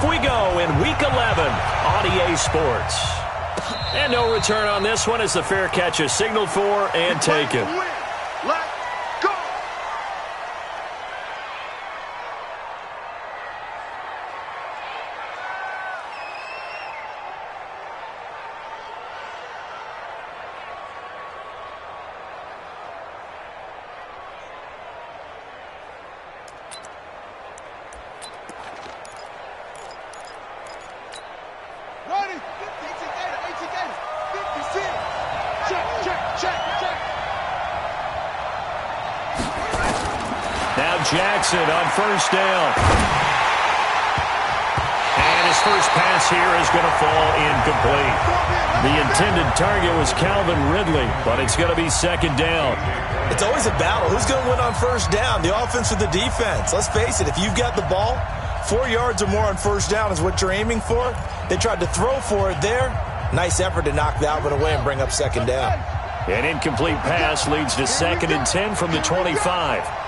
off we go in Week 11 on EA Sports. And no return on this one as the fair catch is signaled for and taken. Jackson on first down. And his first pass here is going to fall incomplete. The intended target was Calvin Ridley, but it's going to be second down. It's always a battle. Who's going to win on first down, the offense or the defense? Let's face it, if you've got the ball, 4 yards or more on first down is what you're aiming for. They tried to throw for it there. Nice effort to knock that one away and bring up second down. An incomplete pass leads to 2nd and 10 from the 25.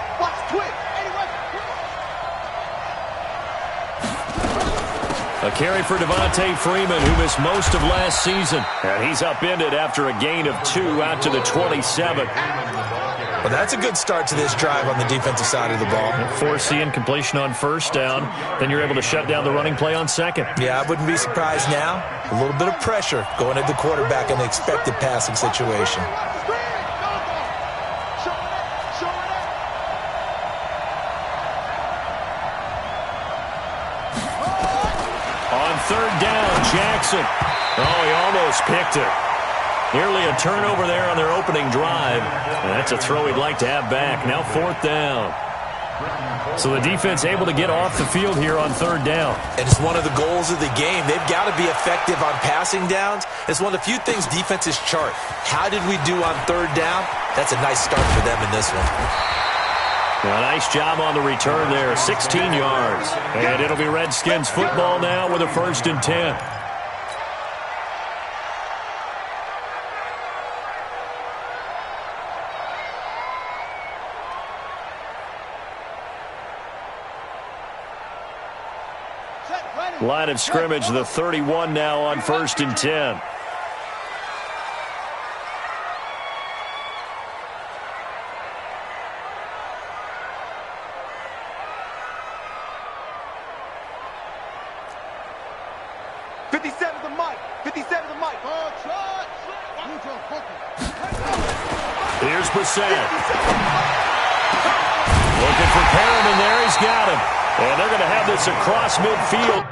A carry for Devontae Freeman, who missed most of last season. And he's upended after a gain of 2 out to the 27. Well, that's a good start to this drive on the defensive side of the ball. Force incompletion on first down. Then you're able to shut down the running play on second. Yeah, I wouldn't be surprised now. A little bit of pressure going at the quarterback in the expected passing situation. Third down, Jackson. Oh, he almost picked it. Nearly a turnover there on their opening drive. And that's a throw he'd like to have back. Now 4th down. So the defense able to get off the field here on third down. And it's one of the goals of the game. They've got to be effective on passing downs. It's one of the few things defenses chart. How did we do on third down? That's a nice start for them in this one. A nice job on the return there, 16 yards. And it'll be Redskins football now with a 1st and 10. Line of scrimmage, the 31 now on 1st and 10. Here's Brissett. Looking for Perriman there. He's got him. And they're going to have this across midfield.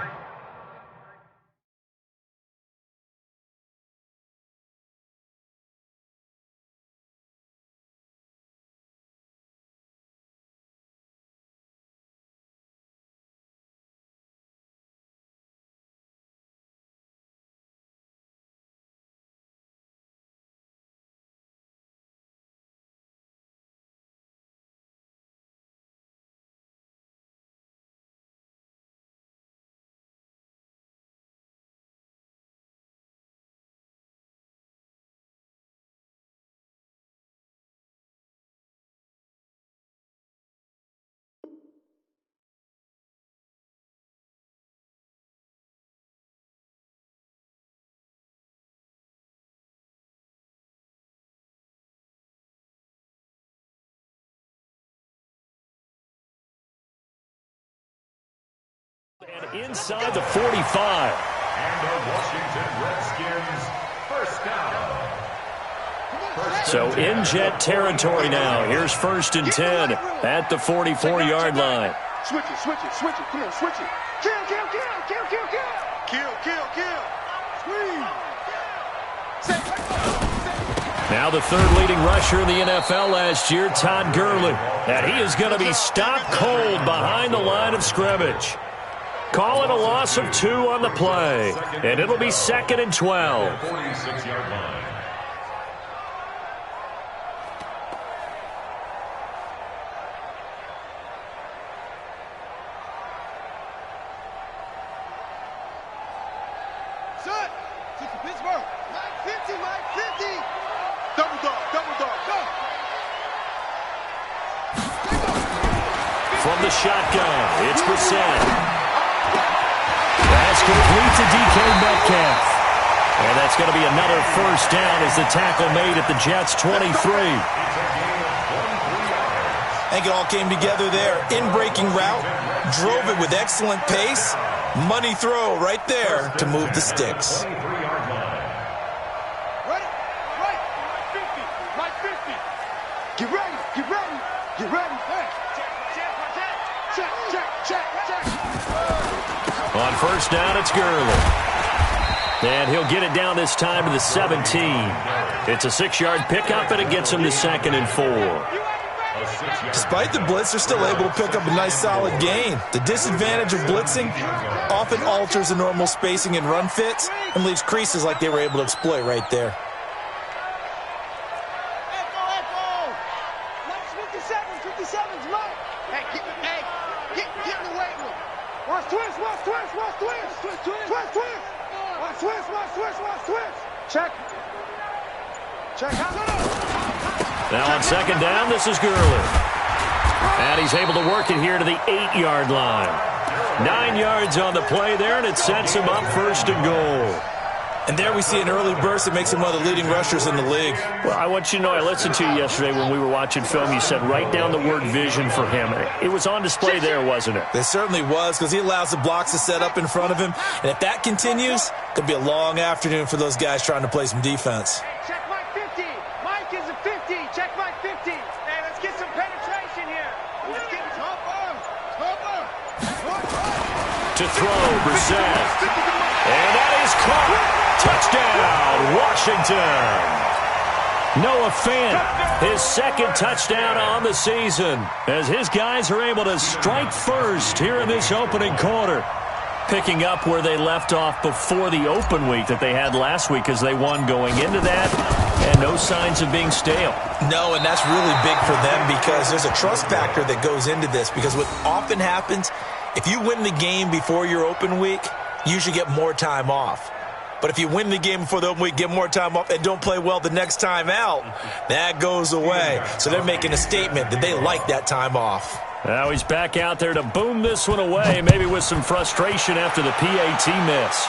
And inside the 45. And the Washington Redskins, first down. So in jet territory now. Here's 1st and 10 at the 44-yard line. Switch it, switch it, switch it. Come on, switch it. Kill, kill, kill, kill, kill, kill. Kill, kill, kill. Squeeze. Now the 3rd leading rusher in the NFL last year, Todd Gurley. And he is going to be stopped cold behind the line of scrimmage. Call it a loss of 2 on the play. And it'll be 2nd and 12. 46-yard line. From the shotgun, it's Brissett. complete to DK Metcalf. And that's going to be another first down as the tackle made at the Jets' 23. I think it all came together there. In-breaking route, drove it with excellent pace. Money throw right there to move the sticks. Ready? Right. My 50. Get ready. Get ready. Hey. Check. On first down, it's Gurley. And he'll get it down this time to the 17. It's a 6-yard pickup, and it gets him to 2nd and 4. Despite the blitz, they're still able to pick up a nice solid gain. The disadvantage of blitzing often alters the normal spacing and run fits and leaves creases like they were able to exploit right there. Echo. 57's mine. Hey, get in the weight room. Watch twist. Check. Now on 2nd down, this is Gurley. And he's able to work it here to the 8-yard line. 9 yards on the play there, and it sets him up 1st and goal. And there we see an early burst that makes him one of the leading rushers in the league. Well, I want you to know, I listened to you yesterday when we were watching film. You said write down the word vision for him. It was on display there, wasn't it? It certainly was, because he allows the blocks to set up in front of him. And if that continues, it could be a long afternoon for those guys trying to play some defense. Check my 50. Mike is a 50. Check my 50. Hey, let's get some penetration here. Let's get tougher. To throw, Brissett. And that is caught. Touchdown, Washington. Noah Fant, his 2nd touchdown on the season, as his guys are able to strike first here in this opening quarter. Picking up where they left off before the open week that they had last week, as they won going into that, and no signs of being stale. No, and that's really big for them, because there's a trust factor that goes into this, because what often happens, if you win the game before your open week, you usually get more time off. But if you win the game before the open week, get more time off, and don't play well the next time out, that goes away. So they're making a statement that they like that time off. Now he's back out there to boom this one away, maybe with some frustration after the PAT miss.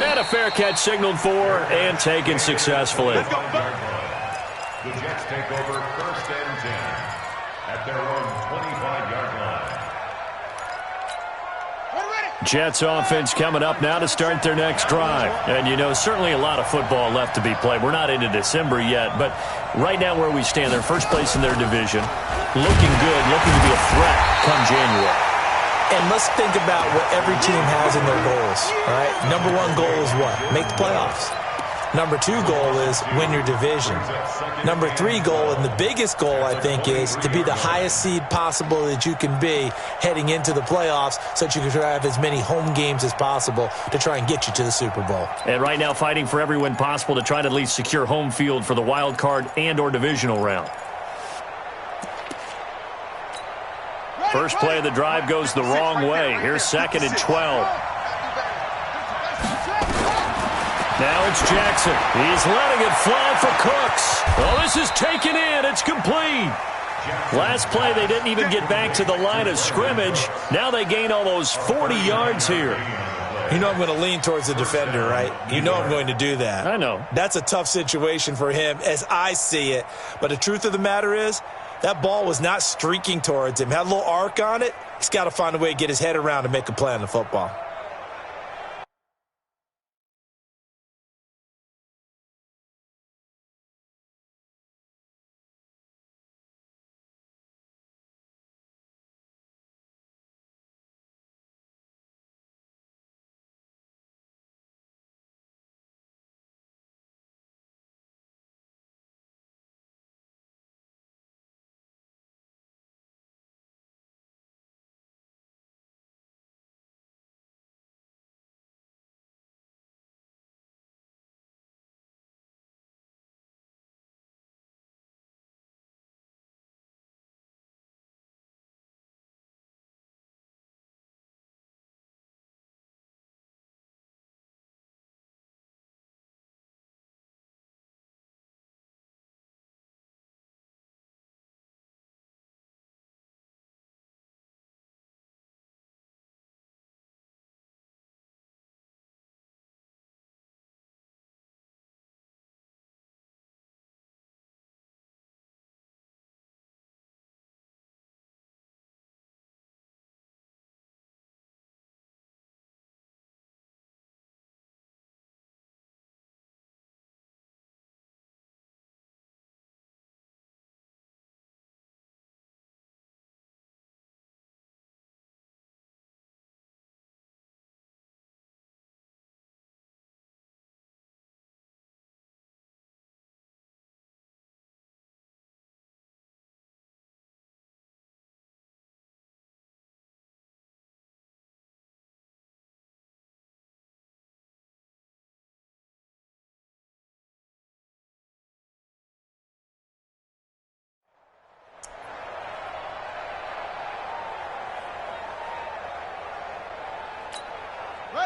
And a fair catch signaled for and taken successfully. The Jets take over 1st and 10 at their own 25-yard line. Jets offense coming up now to start their next drive. And, you know, certainly a lot of football left to be played. We're not into December yet, but right now where we stand, they're first place in their division. Looking good, looking to be a threat come January. And let's think about what every team has in their goals, all right? Number 1 goal is what? Make the playoffs. Number 2 goal is win your division. Number 3 goal, and the biggest goal, I think, is to be the highest seed possible that you can be heading into the playoffs, so that you can have as many home games as possible to try and get you to the Super Bowl. And right now fighting for every win possible to try to at least secure home field for the wild card and or divisional round. First play of the drive goes the wrong way. Here's 2nd and 12. Now it's Jackson. He's letting it fly for Cooks. Oh, this is taken in. It's complete. Last play, they didn't even get back to the line of scrimmage. Now they gain almost 40 yards here. You know I'm going to lean towards the defender, right? You know I'm going to do that. I know. That's a tough situation for him as I see it. But the truth of the matter is, that ball was not streaking towards him. Had a little arc on it. He's got to find a way to get his head around and make a play on the football.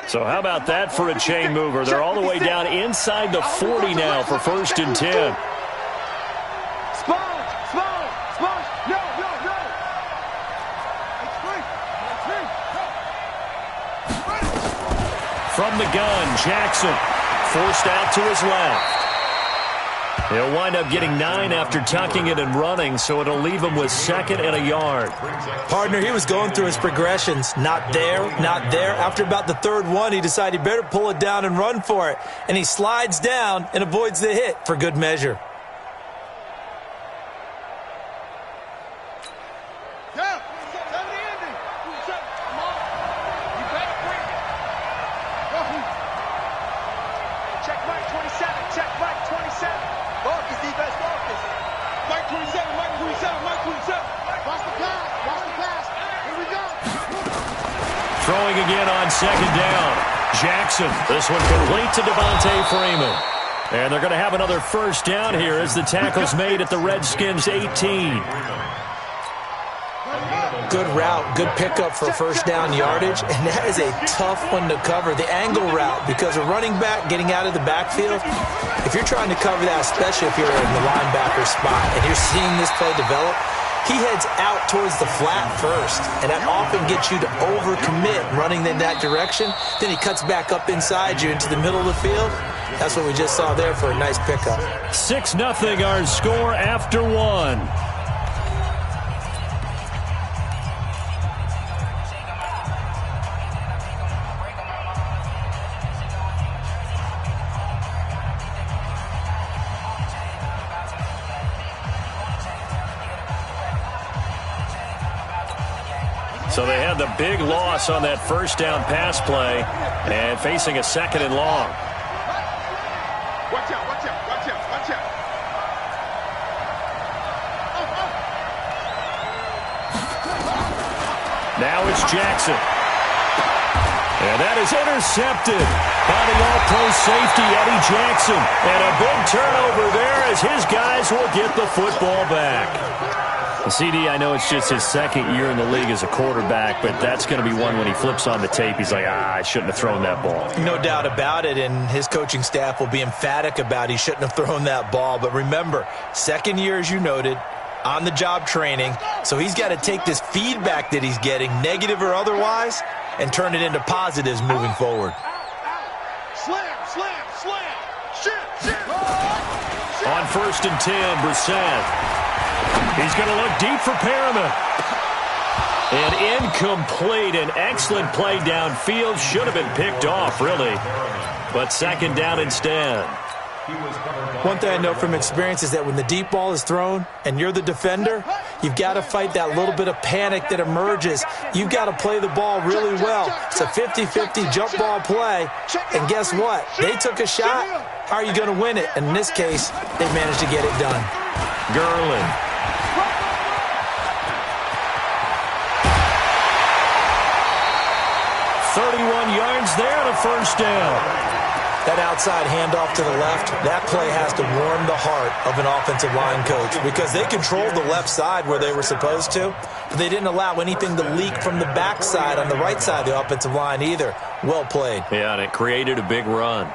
So how about that for a chain mover? They're all the way down inside the 40 now for 1st and 10. From the gun, Jackson forced out to his left. He'll wind up getting 9 after tucking it and running, so it'll leave him with 2nd and a yard. Partner, he was going through his progressions. Not there, not there. After about the 3rd one, he decided he better pull it down and run for it. And he slides down and avoids the hit for good measure. Throwing again on 2nd down. Jackson, this one complete to Devontae Freeman. And they're going to have another 1st down here as the tackle's made at the Redskins' 18. Good route, good pickup for 1st down yardage, and that is a tough one to cover, the angle route, because a running back getting out of the backfield, if you're trying to cover that, especially if you're in the linebacker spot, and you're seeing this play develop, he heads out towards the flat first, and that often gets you to overcommit running in that direction. Then he cuts back up inside you into the middle of the field. That's what we just saw there for a nice pickup. 6-0 our score after 1. So they had the big loss on that 1st down pass play and facing a 2nd and long. Watch out, watch out, watch out, watch out. Now it's Jackson. And that is intercepted by the all-pro safety, Eddie Jackson. And a big turnover there as his guys will get the football back. CD, I know it's just his 2nd year in the league as a quarterback, but that's going to be one when he flips on the tape, he's like, I shouldn't have thrown that ball. No doubt about it, and his coaching staff will be emphatic about he shouldn't have thrown that ball. But remember, 2nd year, as you noted, on-the-job training, so he's got to take this feedback that he's getting, negative or otherwise, and turn it into positives moving forward. Slam, slam, slam. Shit. On 1st and 10, Brissett. He's going to look deep for Perriman. And incomplete. An excellent play downfield. Should have been picked off, really. But 2nd down instead. One thing I know from experience is that when the deep ball is thrown and you're the defender, you've got to fight that little bit of panic that emerges. You've got to play the ball really well. It's a 50-50 jump ball play. And guess what? They took a shot. How are you going to win it? And in this case, they managed to get it done. Gurley. 31 yards there and a 1st down. That outside handoff to the left, that play has to warm the heart of an offensive line coach because they controlled the left side where they were supposed to, but they didn't allow anything to leak from the backside on the right side of the offensive line either. Well played. Yeah, and it created a big run.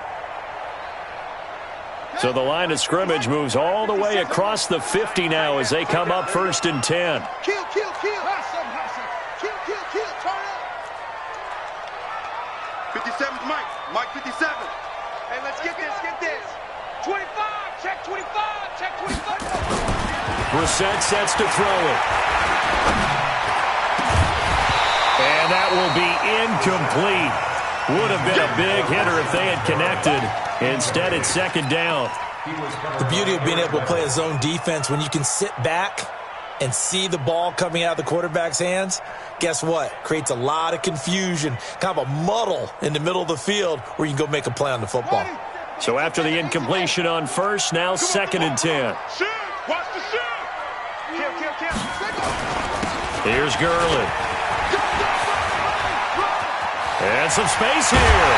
So the line of scrimmage moves all the way across the 50 now as they come up 1st and 10. Kill. Kill. Turn up. 57's Mike. Mike 57. Hey, let's get this. 25. Check 25. Check 25. Brissett sets to throw it. And that will be incomplete. Would have been a big hitter if they had connected. Instead, it's 2nd down. The beauty of being able to play a zone defense when you can sit back and see the ball coming out of the quarterback's hands, guess what? Creates a lot of confusion, kind of a muddle in the middle of the field where you can go make a play on the football. So after the incompletion on 1st, now 2nd and 10. Shoot! Watch the shoot! Kill. Here's Gurley. And some space here.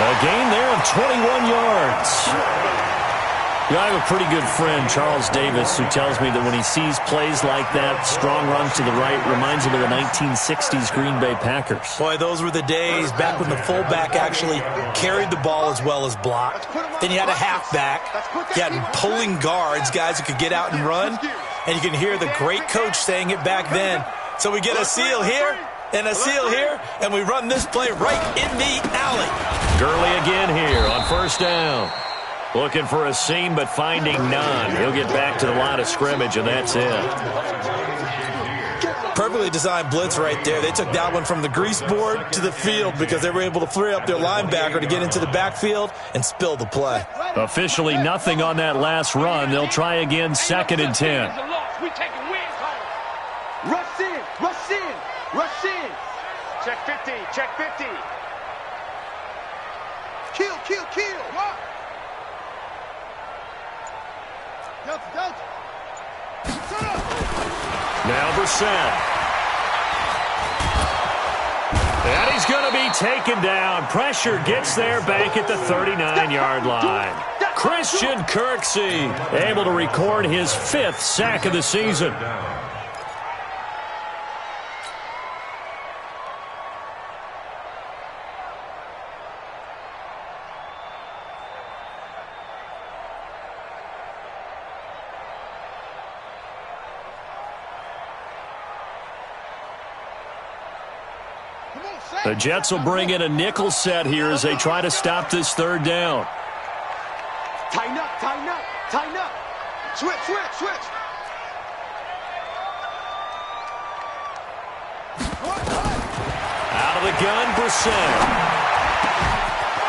A gain there of 21 yards. Yeah, I have a pretty good friend, Charles Davis, who tells me that when he sees plays like that, strong runs to the right, reminds him of the 1960s Green Bay Packers. Boy, those were the days back when the fullback actually carried the ball as well as blocked. Then you had a halfback. You had pulling guards, guys who could get out and run. And you can hear the great coach saying it back then. So we get a seal here and a seal here, and we run this play right in the alley. Gurley again here on first down. Looking for a seam, but finding none. He'll get back to the line of scrimmage, and that's it. Perfectly designed blitz right there. They took that one from the grease board to the field because they were able to free up their linebacker to get into the backfield and spill the play. Officially nothing on that last run. They'll try again, 2nd and 10. Rush in, rush in, rush in. Check 50, check 50. Kill, kill, kill. What? Delta, Delta. Now Brissett. And he's going to be taken down. Pressure gets there back at the 39-yard line. Christian Kirksey able to record his 5th sack of the season. The Jets will bring in a nickel set here as they try to stop this 3rd down. Tighten up, tighten up, tighten up. Switch, switch, switch. Out of the gun, Brissett.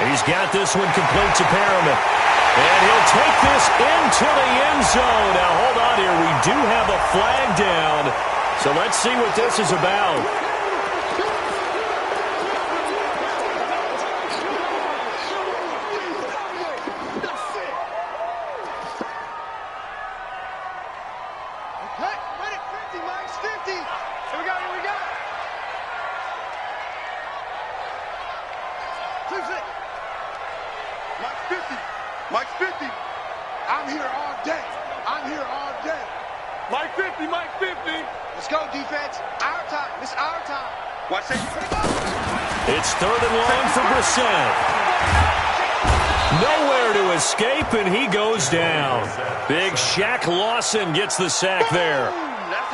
He's got this one complete to Perriman. And he'll take this into the end zone. Now, hold on here. We do have a flag down. So let's see what this is about. Mike's 50. I'm here all day. I'm here all day. Mike 50, Mike 50. Let's go, defense. Our time. It's our time. Watch that. It's 3rd and long for Brissett. Nowhere to escape, and he goes down. Big Shaq Lawson gets the sack there.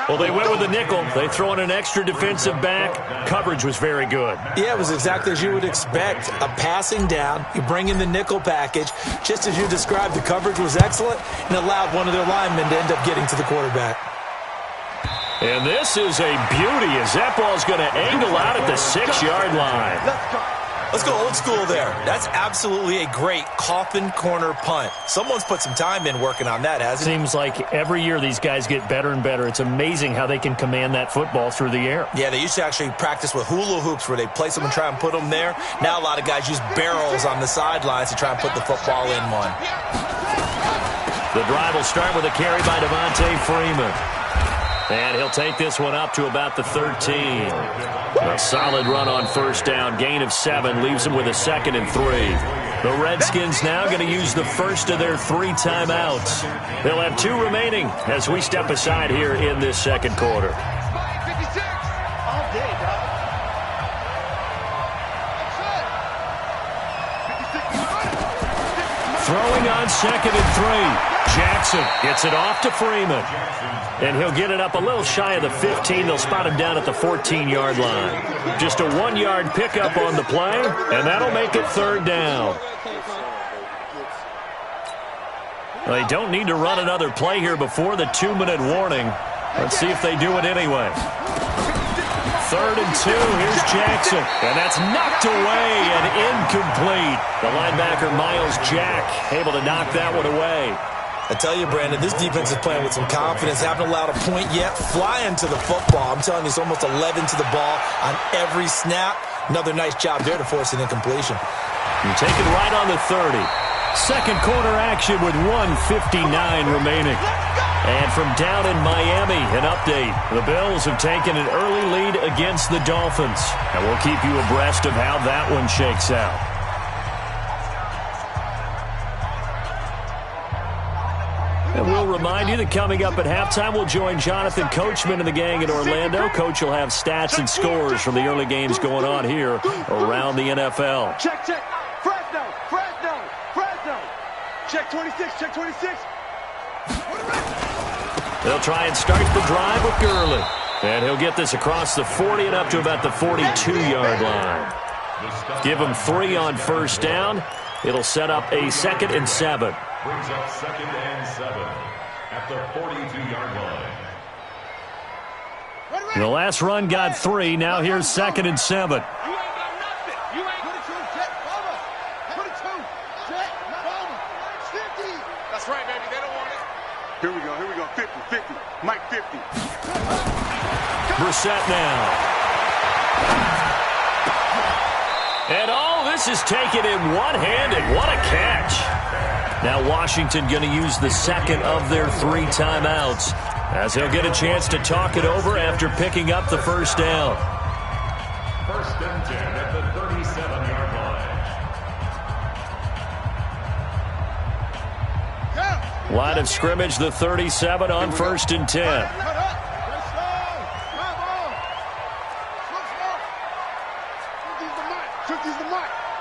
Well, they went with the nickel. They throw in an extra defensive back. Coverage was very good. Yeah, it was exactly as you would expect. A passing down. You bring in the nickel package. Just as you described, the coverage was excellent and allowed one of their linemen to end up getting to the quarterback. And this is a beauty as that ball's going to angle out at the 6-yard line. Let's go. Let's go old school there. That's absolutely a great coffin corner punt. Someone's put some time in working on that, hasn't he? Seems like every year these guys get better and better. It's amazing how they can command that football through the air. Yeah, they used to actually practice with hula hoops where they place them and try and put them there. Now a lot of guys use barrels on the sidelines to try and put the football in one. The drive will start with a carry by Devontae Freeman. And he'll take this one up to about the 13. A solid run on first down. Gain of 7 leaves him with a 2nd and 3. The Redskins now going to use the first of their 3 timeouts. They'll have 2 remaining as we step aside here in this 2nd quarter. Throwing on 2nd and 3. Jackson gets it off to Freeman. And he'll get it up a little shy of the 15. They'll spot him down at the 14-yard line. Just a 1-yard pickup on the play, and that'll make it 3rd down. Well, they don't need to run another play here before the 2-minute warning. Let's see if they do it anyway. 3rd and 2. Here's Jackson. And that's knocked away and incomplete. The linebacker, Miles Jack, able to knock that one away. I tell you, Brandon, this defense is playing with some confidence. Haven't allowed a point yet. Flying to the football. I'm telling you, it's almost 11 to the ball on every snap. Another nice job there to force an incompletion. You take it right on the 30. 2nd quarter action with 1:59 remaining. And from down in Miami, an update. The Bills have taken an early lead against the Dolphins. And we'll keep you abreast of how that one shakes out. And we'll remind you that coming up at halftime, we'll join Jonathan Coachman and the gang in Orlando. Coach will have stats and scores from the early games going on here around the NFL. Check. Fresno. Check 26, check 26. They'll try and start the drive with Gurley. And he'll get this across the 40 and up to about the 42-yard line. Give him 3 on first down. It'll set up a 2nd and 7. Brings up 2nd and 7 at the 42-yard line. The last run got 3. Now here's 2nd and 7. You ain't got nothing. You ain't got 22, check, 50. That's right, baby. They don't want it. Here we go. 50. Mike 50. Brissett now. And all this is taken in one-handed. What a catch. Now Washington going to use the 2nd of their 3 timeouts as he'll get a chance to talk it over after picking up the first down. 1st and 10 at the 37-yard line. Line of scrimmage, the 37 on 1st and 10.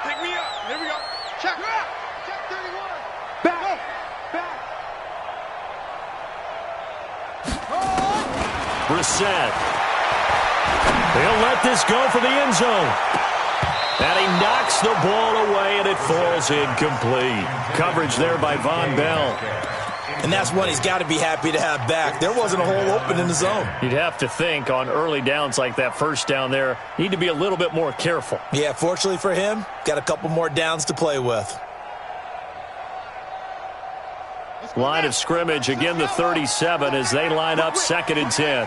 Pick me up. Here we go. Check 31. Back. Brissett. He'll let this go for the end zone. And he knocks the ball away, and it falls incomplete. Coverage there by Von Bell. And that's one he's got to be happy to have back. There wasn't a hole open in the zone. You'd have to think on early downs like that first down there, need to be a little bit more careful. Yeah, fortunately for him, got a couple more downs to play with. Line of scrimmage, again the 37 as they line up 2nd and 10.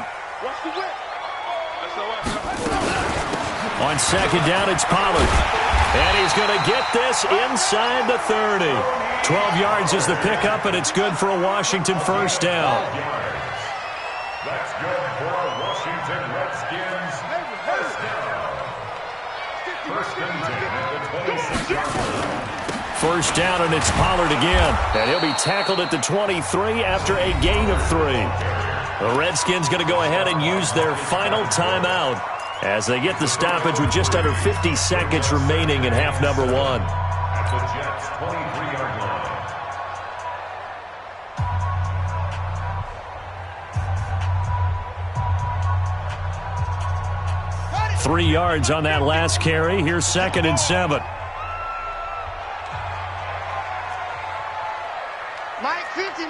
On 2nd down, it's Pollard. And he's going to get this inside the 30. 12 yards is the pickup, and it's good for a Washington first down. That's good for a Washington Redskins first down. 1st and 10 at the 26-yard line. First down, and it's Pollard again. And he'll be tackled at the 23 after a gain of 3. The Redskins going to go ahead and use their final timeout as they get the stoppage with just under 50 seconds remaining in half number 1. At the Jets' 23-yard line. 3 yards on that last carry. Here's 2nd and 7. Mike 50.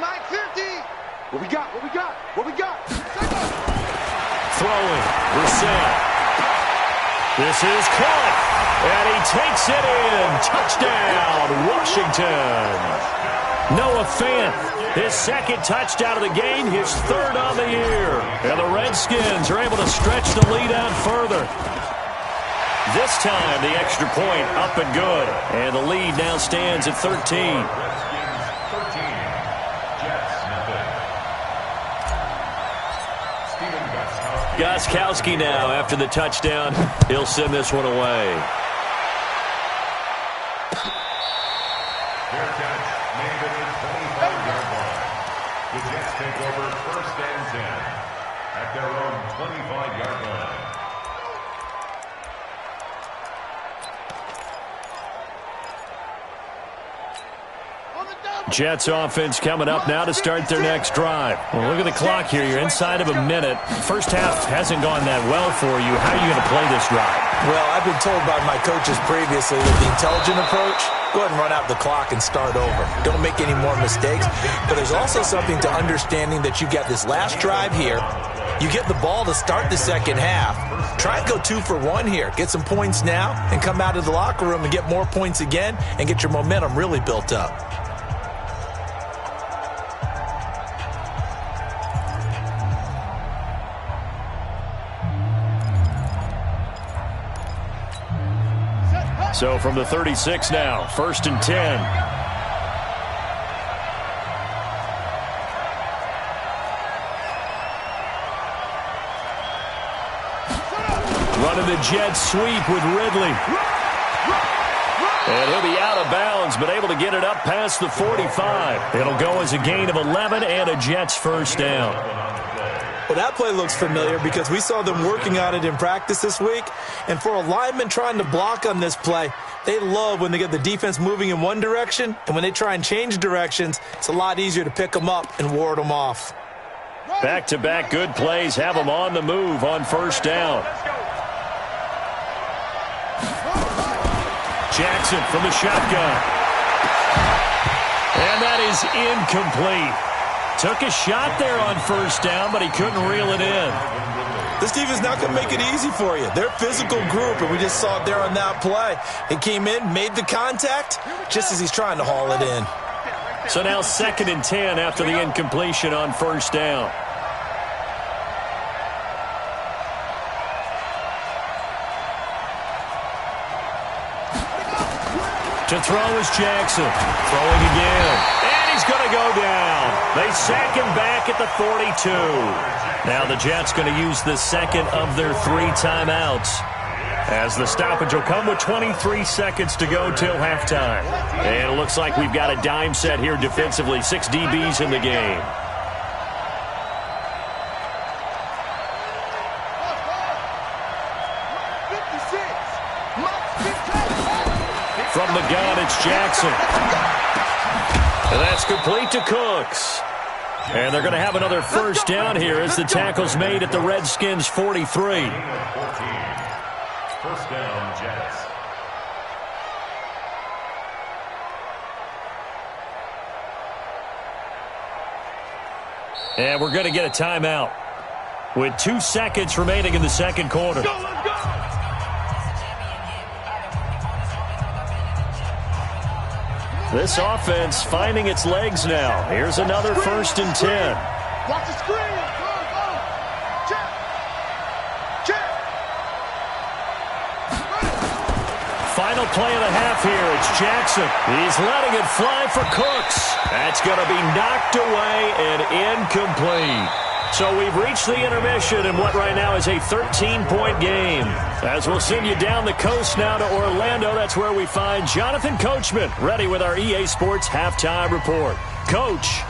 What we got? Throwing. Brissett. This is caught. And he takes it in. Touchdown, Washington. Noah Fant, his 2nd touchdown of the game, his 3rd on the year. And the Redskins are able to stretch the lead out further. This time, the extra point up and good. And the lead now stands at 13. Redskins 13. Jets nothing. Gostkowski now after the touchdown. He'll send this one away. Their catch made at the 25-yard line. The Jets take over 1st and 10 at their own 25-yard line. Jets offense coming up now to start their next drive. Well, look at the clock here. You're inside of a minute. First half hasn't gone that well for you. How are you going to play this drive? Well, I've been told by my coaches previously that the intelligent approach, go ahead and run out the clock and start over. Don't make any more mistakes. But there's also something to understanding that you got this last drive here. You get the ball to start the second half. Try and go 2 for 1 here. Get some points now and come out of the locker room and get more points again and get your momentum really built up. So from the 36 now, 1st and 10. Running the jet sweep with Ridley. And he'll be out of bounds, but able to get it up past the 45. It'll go as a gain of 11 and a Jets first down. Well, that play looks familiar because we saw them working on it in practice this week. And for a lineman trying to block on this play, they love when they get the defense moving in one direction. And when they try and change directions, it's a lot easier to pick them up and ward them off. Back-to-back good plays have them on the move on first down. Jackson from the shotgun. And that is incomplete. Took a shot there on first down, but he couldn't reel it in. This defense is not going to make it easy for you. They're a physical group, and we just saw it there on that play. He came in, made the contact, just as he's trying to haul it in. So now 2nd and 10 after the incompletion on first down. To throw is Jackson. Throwing again. And he's going to go down. They sack him back at the 42. Now the Jets going to use the second of their 3 timeouts, as the stoppage will come with 23 seconds to go till halftime. And it looks like we've got a dime set here defensively. 6 DBs in the game. From the gun, it's Jackson. And that's complete to Cooks. And they're going to have another first down here as the tackle's made at the Redskins' 43. First down, Jets. And we're going to get a timeout with 2 seconds remaining in the second quarter. Let's go! This offense finding its legs now. Here's another 1st and 10. Watch the screen. Go. Check. Check. Final play of the half here. It's Jackson. He's letting it fly for Cooks. That's going to be knocked away and incomplete. So we've reached the intermission in what right now is a 13-point game. As we'll send you down the coast now to Orlando, that's where we find Jonathan Coachman, ready with our EA Sports Halftime Report. Coach.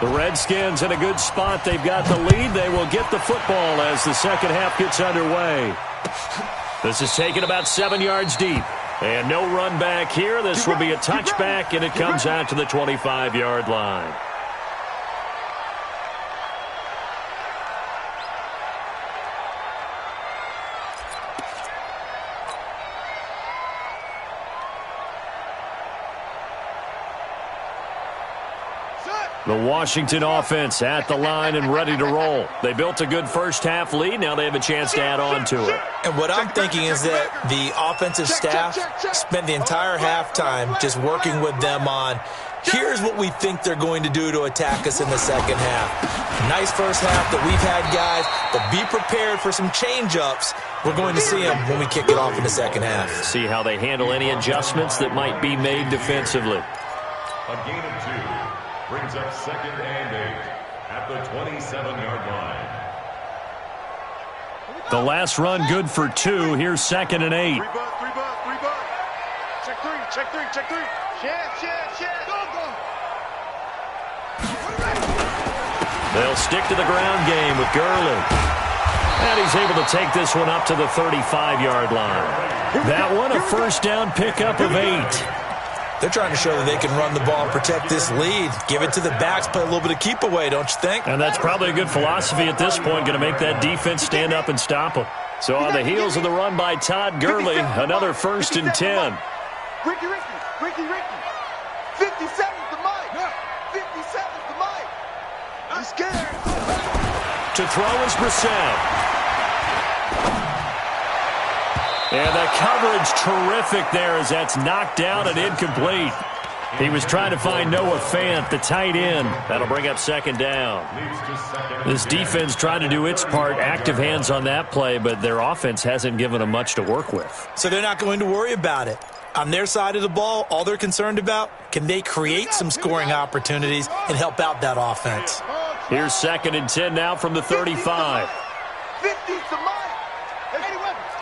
The Redskins in a good spot. They've got the lead. They will get the football as the second half gets underway. This is taken about 7 yards deep. And no run back here. This will be a touchback, and it comes out to the 25-yard line. The Washington offense at the line and ready to roll. They built a good first half lead. Now they have a chance to add on to it. And what I'm thinking is that the offensive staff spent the entire halftime just working with them on, here's what we think they're going to do to attack us in the second half. Nice first half that we've had, guys, but be prepared for some change-ups. We're going to see them when we kick it off in the second half. See how they handle any adjustments that might be made defensively. A gain of 2 brings up 2nd and 8 at the 27-yard line. The last run good for 2. Here's 2nd and 8. 3 bucks. Check 3. Check. Go. They'll stick to the ground game with Gurley. And he's able to take this one up to the 35-yard line. That one a first down pickup of 8. They're trying to show that they can run the ball and protect this lead. Give it to the backs, play a little bit of keep away, don't you think? And that's probably a good philosophy at this point, going to make that defense stand up and stop them. So on the heels of the run by Todd Gurley, another 1st and 10. Ricky. 57's the mic. 57's the mic. I'm scared. To throw is Brissett. And the coverage terrific there as that's knocked down and incomplete. He was trying to find Noah Fant, the tight end. That'll bring up second down. This defense trying to do its part, active hands on that play, but their offense hasn't given them much to work with. So they're not going to worry about it. On their side of the ball, all they're concerned about, can they create some scoring opportunities and help out that offense? Here's 2nd and 10 now from the 35. 50 to Mike. Hey, weapons.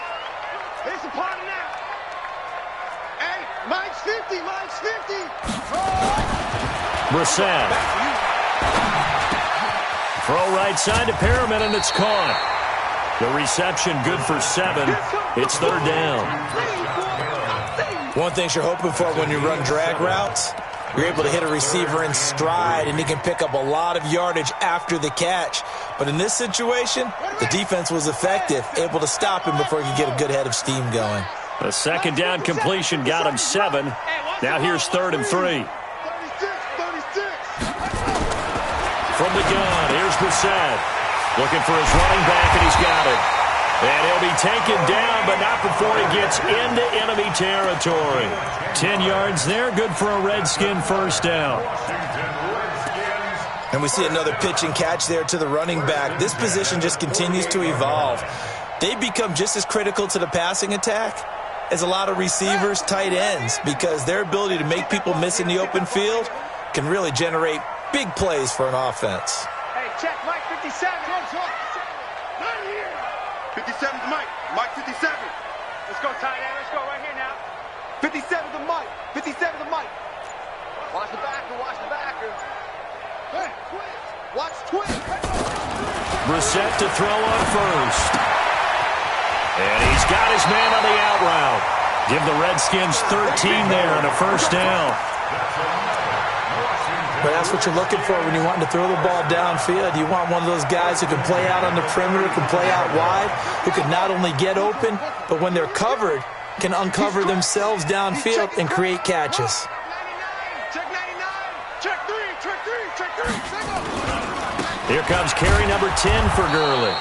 Here's the party now. Hey, Mike's 50. Mike's 50. Brissett. Throw right side to Perriman, and it's caught. The reception good for 7. It's 3rd down. One thing you're hoping for when you run drag routes, you're able to hit a receiver in stride, and he can pick up a lot of yardage after the catch. But in this situation, the defense was effective, able to stop him before he could get a good head of steam going. The 2nd down completion got him 7. Now here's 3rd and 3. From the gun, here's Brissett. Looking for his running back, and he's got it. And he'll be taken down, but not before he gets into enemy territory. 10 yards there, good for a Redskin first down. And we see another pitch and catch there to the running back. This position just continues to evolve. They become just as critical to the passing attack as a lot of receivers, tight ends, because their ability to make people miss in the open field can really generate big plays for an offense. Hey, check Mike 57. 57 to Mike. Mike 57. Let's go, tight end. Let's go right here now. 57 to Mike. 57 to Mike. Watch the backer. Watch the backer. Hey, twitch. Watch twitch. Brissett to throw on first. And he's got his man on the out route. Give the Redskins 13 there and a first down. But that's what you're looking for when you're wanting to throw the ball downfield. You want one of those guys who can play out on the perimeter, can play out wide, who can not only get open, but when they're covered, can uncover themselves downfield and create catches. Check 99. Check 3. Check 3. Check 3. Here comes carry number 10 for Gurley.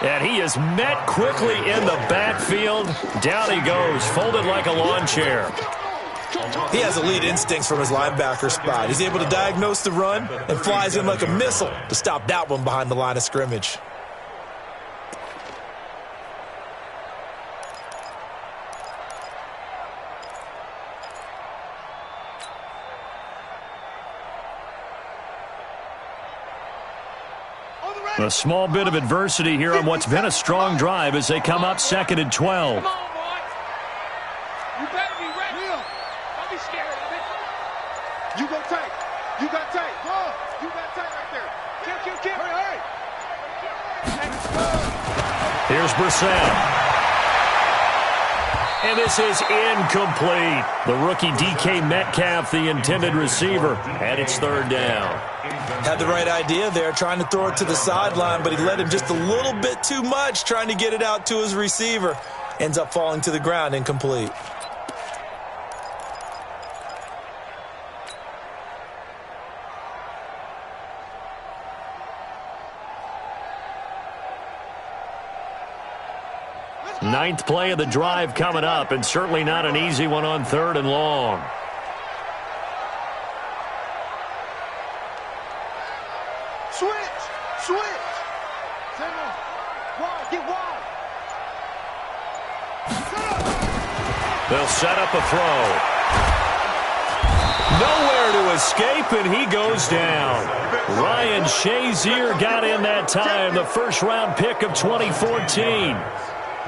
And he is met quickly in the backfield. Down he goes, folded like a lawn chair. He has elite instincts from his linebacker spot. He's able to diagnose the run and flies in like a missile to stop that one behind the line of scrimmage. A small bit of adversity here on what's been a strong drive as they come up 2nd and 12. Come on, boy. You better be ready. Don't be scared of it. You go tight. You got tight. You got tight right there. Kill. Hurry. Here's Brissett. And this is incomplete. The rookie DK Metcalf, the intended receiver, and it's 3rd down. Had the right idea there, trying to throw it to the sideline, but he let him just a little bit too much, trying to get it out to his receiver. Ends up falling to the ground, incomplete. Ninth play of the drive coming up, and certainly not an easy one on 3rd and long. Switch. Get wide. They'll set up a throw. Nowhere to escape, and he goes down. Ryan Shazier got in that time, the first-round pick of 2014.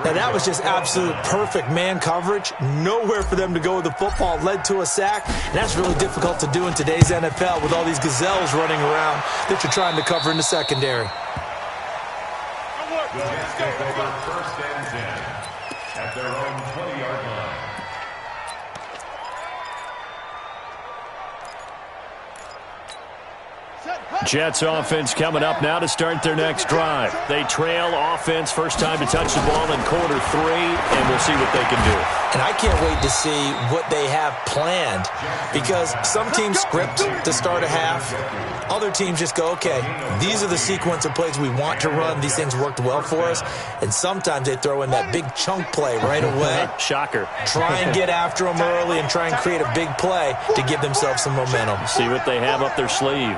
Now, that was just absolute perfect man coverage. Nowhere for them to go with the football. Led to a sack. And that's really difficult to do in today's NFL with all these gazelles running around that you're trying to cover in the secondary. Let's take over 1st and 10 at their own 20-yard line. Set. Jets offense coming up now to start their next drive. They trail offense, first time to touch the ball in quarter 3, and we'll see what they can do. And I can't wait to see what they have planned, because some teams script to start a half. Other teams just go, okay, these are the sequence of plays we want to run. These things worked well for us. And sometimes they throw in that big chunk play right away. Shocker. Try and get after them early and try and create a big play to give themselves some momentum. See what they have up their sleeve.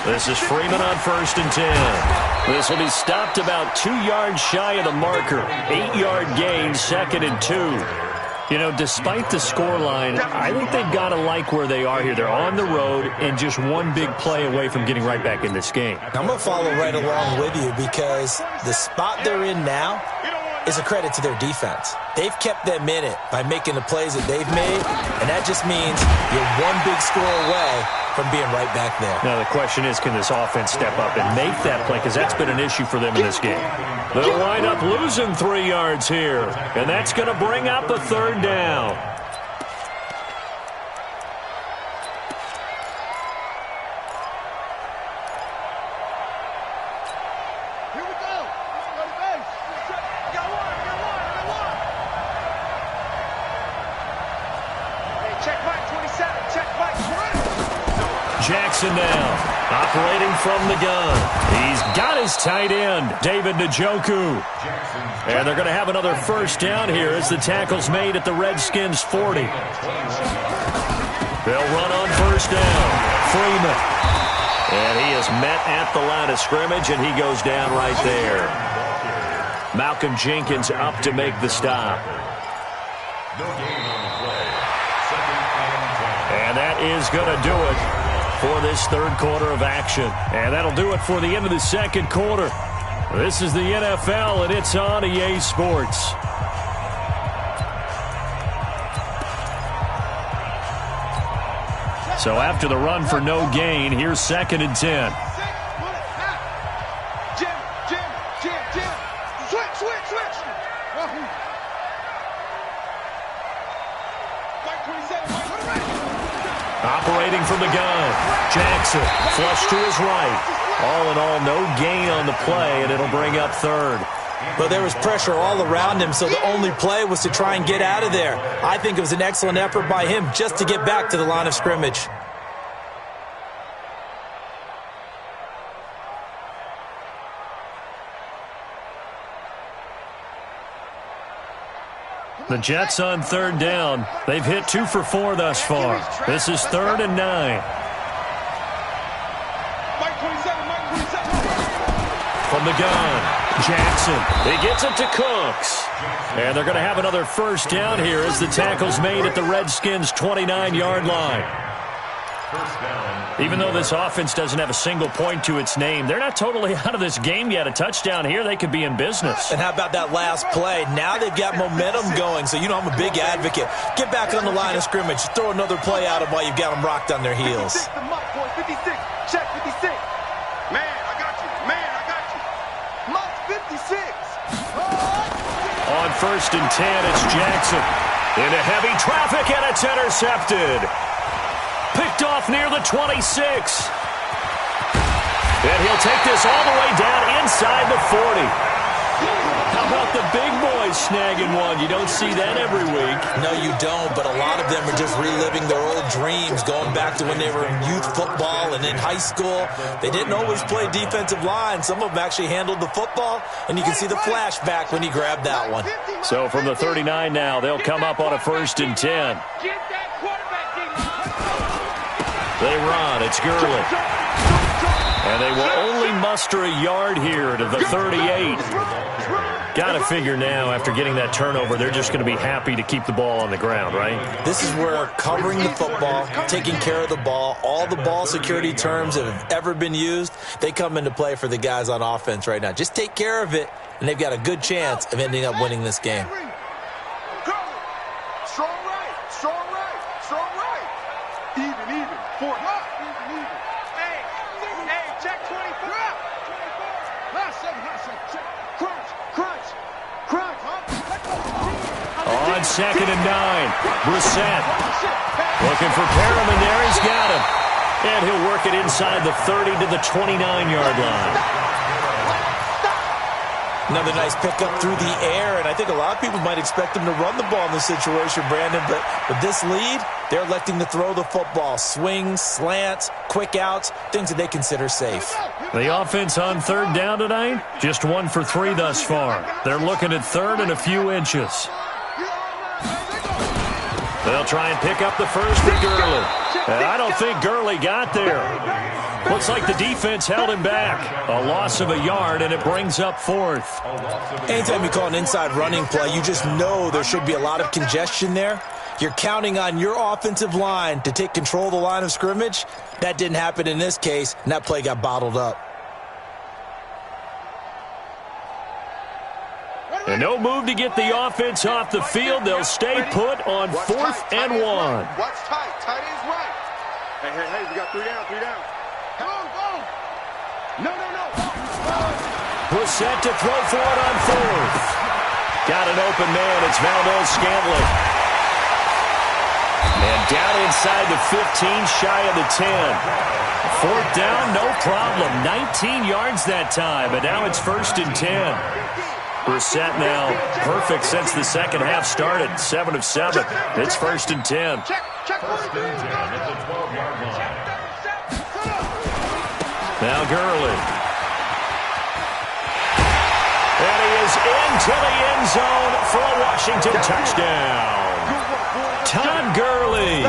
This is Freeman on 1st and 10. This will be stopped about 2 yards shy of the marker. 8-yard gain, 2nd and 2. You know, despite the scoreline, I think they've got to like where they are here. They're on the road and just one big play away from getting right back in this game. I'm going to follow right along with you, because the spot they're in now is a credit to their defense. They've kept them in it by making the plays that they've made, and that just means you're one big score away from being right back there. Now, the question is, can this offense step up and make that play? Because that's been an issue for them in this game. They'll wind up losing 3 yards here, and that's going to bring up a 3rd down. Here we go. Go to base. Got one. Hey, check Mike 27. Check Mike 20. Jackson now, operating from the gun. He's got his tight end, David Njoku. And they're going to have another 1st down here as the tackle's made at the Redskins' 40. They'll run on 1st down. Freeman. And he is met at the line of scrimmage, and he goes down right there. Malcolm Jenkins up to make the stop. And that is going to do it for this 3rd quarter of action. And that'll do it for the end of the 2nd quarter. This is the NFL, and it's on EA Sports. So after the run for no gain, here's 2nd and 10. Jim. Switch. Mike 27. Operating from the gun. Jackson, flush to his right. All in all, no gain on the play, and it'll bring up 3rd. But there was pressure all around him, so the only play was to try and get out of there. I think it was an excellent effort by him just to get back to the line of scrimmage. The Jets on 3rd down. They've hit 2 for 4 thus far. This is 3rd and 9. From the gun, Jackson. He gets it to Cooks. And they're going to have another 1st down here as the tackle's made at the Redskins' 29-yard line. Even though this offense doesn't have a single point to its name, they're not totally out of this game yet. A touchdown here, they could be in business. And how about that last play? Now they've got momentum going, so you know I'm a big advocate. Get back on the line of scrimmage. Throw another play at them while you've got them rocked on their heels. 56, the Mike, boy, 56. Check 56. Man, I got you. Mike 56. On 1st and 10, it's Jackson. Into heavy traffic, and it's intercepted. Picked off near the 26. And he'll take this all the way down inside the 40. How about the big boys snagging one? You don't see that every week. No, you don't, but a lot of them are just reliving their old dreams, going back to when they were in youth football and in high school. They didn't always play defensive line. Some of them actually handled the football, and you can see the flashback when he grabbed that one. So from the 39 now, they'll come up on a 1st and 10. They run. It's Gurley. And they will only muster a yard here to the 38. Got to figure now, after getting that turnover, they're just going to be happy to keep the ball on the ground, right? This is where covering the football, taking care of the ball, all the ball security terms that have ever been used, they come into play for the guys on offense right now. Just take care of it, and they've got a good chance of ending up winning this game. Strong right. Even. 4. Even. Hey, check 24. Hot seven. Crunch. On 2nd and 9, Brissett looking for Perriman there. He's got him. And he'll work it inside the 30 to the 29-yard line. Another nice pickup through the air, and I think a lot of people might expect him to run the ball in this situation, Brandon, but with this lead, they're electing to throw the football. Swings, slants, quick outs, things that they consider safe. The offense on 3rd down tonight, just 1 for 3 thus far. They're looking at 3rd and a few inches. They'll try and pick up the first with Gurley. And I don't think Gurley got there. Looks like the defense held him back. A loss of a yard, and it brings up 4th. Anytime you call an inside running play, you just know there should be a lot of congestion there. You're counting on your offensive line to take control of the line of scrimmage. That didn't happen in this case, and that play got bottled up. And no move to get the offense off the field. They'll stay put on 4th and 1. Watch tight. Tight ends right. Hey, we got 3 down, 3 down. Go. No. Brissett to throw for it on 4th. Got an open man. It's Valdez-Scantling. And down inside the 15, shy of the 10. 4th down, no problem. 19 yards that time, but now it's 1st and 10. Brissett now perfect since the second half started. 7 of 7. It's 1st and 10. First and 10 at the 12-yard line. Now Gurley. And he is into the end zone for a Washington touchdown. Todd Gurley.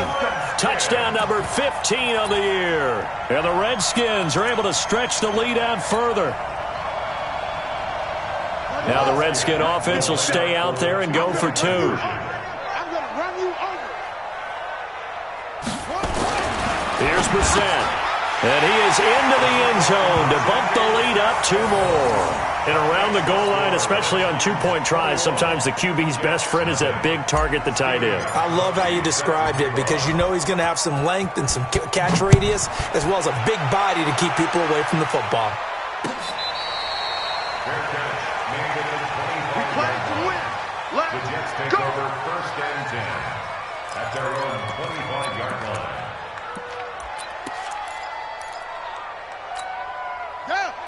Touchdown number 15 of the year. And the Redskins are able to stretch the lead out further. Now the Redskin offense will stay out there and go for 2. I'm going to run you over. Here's Brissett. And he is into the end zone to bump the lead up 2 more. And around the goal line, especially on 2-point tries, sometimes the QB's best friend is that big target, the tight end. I love how you described it because you know he's going to have some length and some catch radius as well as a big body to keep people away from the football. We play to win. Let's The Jets take go. over 1st and 10 at their own 25-yard line.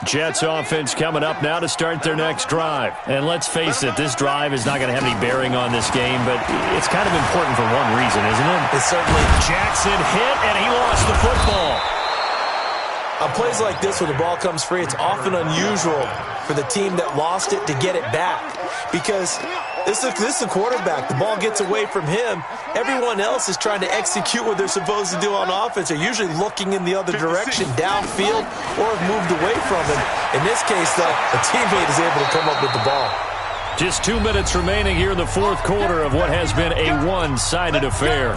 Jets offense coming up now to start their next drive. And let's face it, this drive is not going to have any bearing on this game, but it's kind of important for one reason, isn't it? It's certainly Jackson hit, and he lost the football. on plays like this where the ball comes free. It's often unusual for the team that lost it to get it back because this is a quarterback. The ball gets away from him. Everyone else is trying to execute what they're supposed to do on offense. They're usually looking in the other direction, downfield, or have moved away from him. In this case, though, a teammate is able to come up with the ball. Just 2 minutes remaining here in the fourth quarter of what has been a one-sided affair.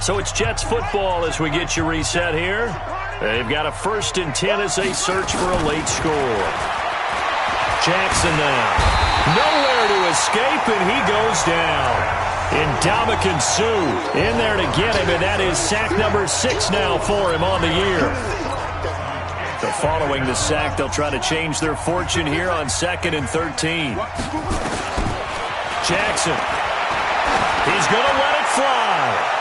So it's Jets football as we get you reset here. They've got a 1st and 10 as they search for a late score. Jackson now. Nowhere to escape, and he goes down. Ndamukong Suh in there to get him, and that is sack number 6 now for him on the year. So following the sack, they'll try to change their fortune here on 2nd and 13. Jackson. He's going to let it fly.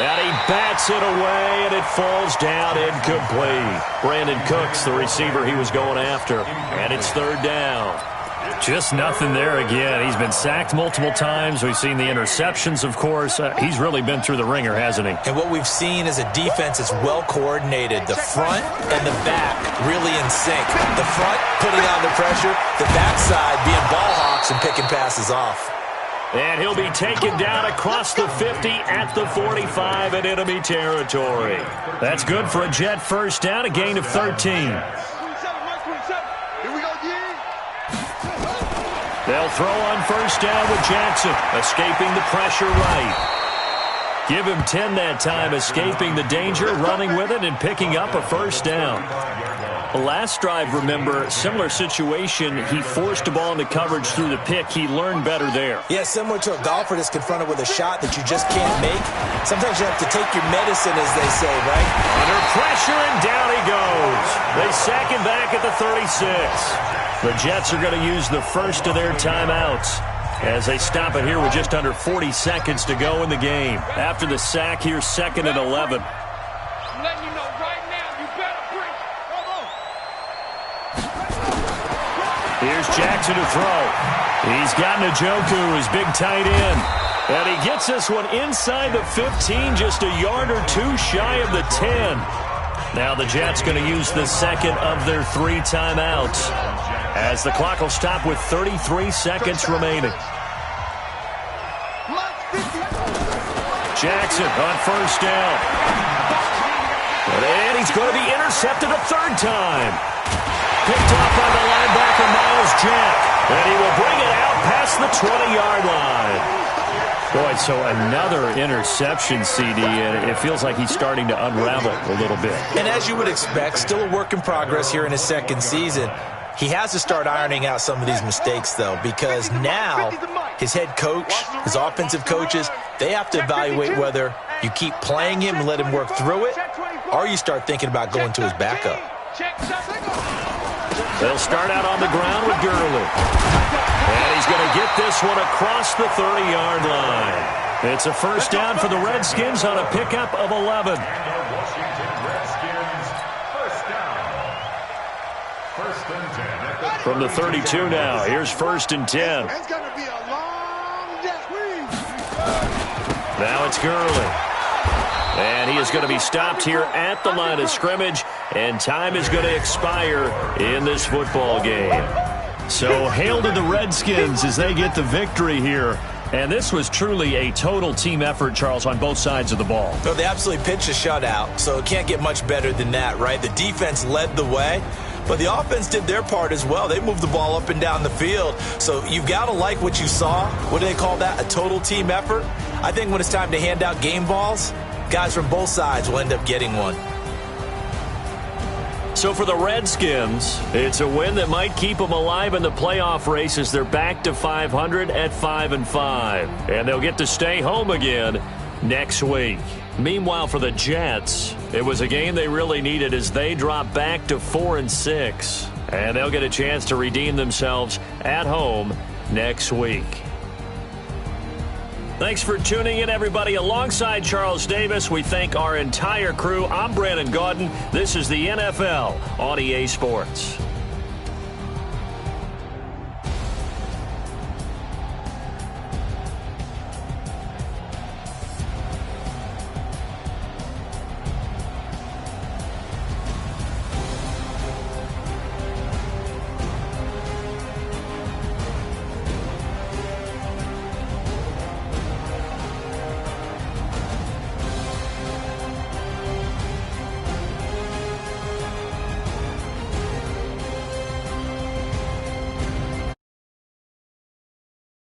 And he bats it away, and it falls down incomplete. Brandon Cooks, the receiver he was going after. And it's 3rd down. Just nothing there again. He's been sacked multiple times. We've seen the interceptions, of course. He's really been through the ringer, hasn't he? And what we've seen is a defense that's well coordinated. The front and the back really in sync. The front putting on the pressure, the backside being ball hawks and picking passes off. And he'll be taken down across the 50 at the 45 in enemy territory. That's good for a Jet 1st down, a gain of 13. Here we go, They'll throw on 1st down with Jackson, escaping the pressure right. Give him 10 that time, escaping the danger, running with it, and picking up a 1st down. Last drive, remember, similar situation. He forced the ball into coverage through the pick. He learned better there. Yeah, similar to a golfer that's confronted with a shot that you just can't make. Sometimes you have to take your medicine, as they say, right? Under pressure, and down he goes. They sack him back at the 36. The Jets are going to use the first of their timeouts as they stop it here with just under 40 seconds to go in the game. After the sack, here's 2nd and 11. I'm letting you know right now, you better bring. Here's Jackson to throw. He's got Njoku, his big tight end. And he gets this one inside the 15, just a yard or two shy of the 10. Now the Jets going to use the second of their 3 timeouts, as the clock will stop with 33 seconds remaining. Jackson on first down. And he's going to be intercepted a 3rd time. Picked off by the linebacker, Miles Jack. And he will bring it out past the 20-yard line. Boy, so another interception, CD, and it feels like he's starting to unravel a little bit. And as you would expect, still a work in progress here in his 2nd season. He has to start ironing out some of these mistakes, though, because now his head coach, his offensive coaches, they have to evaluate whether you keep playing him and let him work through it, or you start thinking about going to his backup. They'll start out on the ground with Gurley. And he's going to get this one across the 30-yard line. It's a first down for the Redskins on a pickup of 11. From the 32 now, here's 1st and 10. It's going to be a long day. Now it's Gurley. And he is going to be stopped here at the line of scrimmage, and time is going to expire in this football game. So hail to the Redskins as they get the victory here. And this was truly a total team effort, Charles, on both sides of the ball. No, they absolutely pitched a shutout, so it can't get much better than that, right? The defense led the way, but the offense did their part as well. They moved the ball up and down the field. So you've got to like what you saw. What do they call that? A total team effort? I think when it's time to hand out game balls, guys from both sides will end up getting one. So for the Redskins, it's a win that might keep them alive in the playoff race as they're back to 500 at 5-5. And they'll get to stay home again next week. Meanwhile, for the Jets, it was a game they really needed as they drop back to 4-6. And they'll get a chance to redeem themselves at home next week. Thanks for tuning in, everybody. Alongside Charles Davis, we thank our entire crew. I'm Brandon Gaudin. This is the NFL on EA Sports.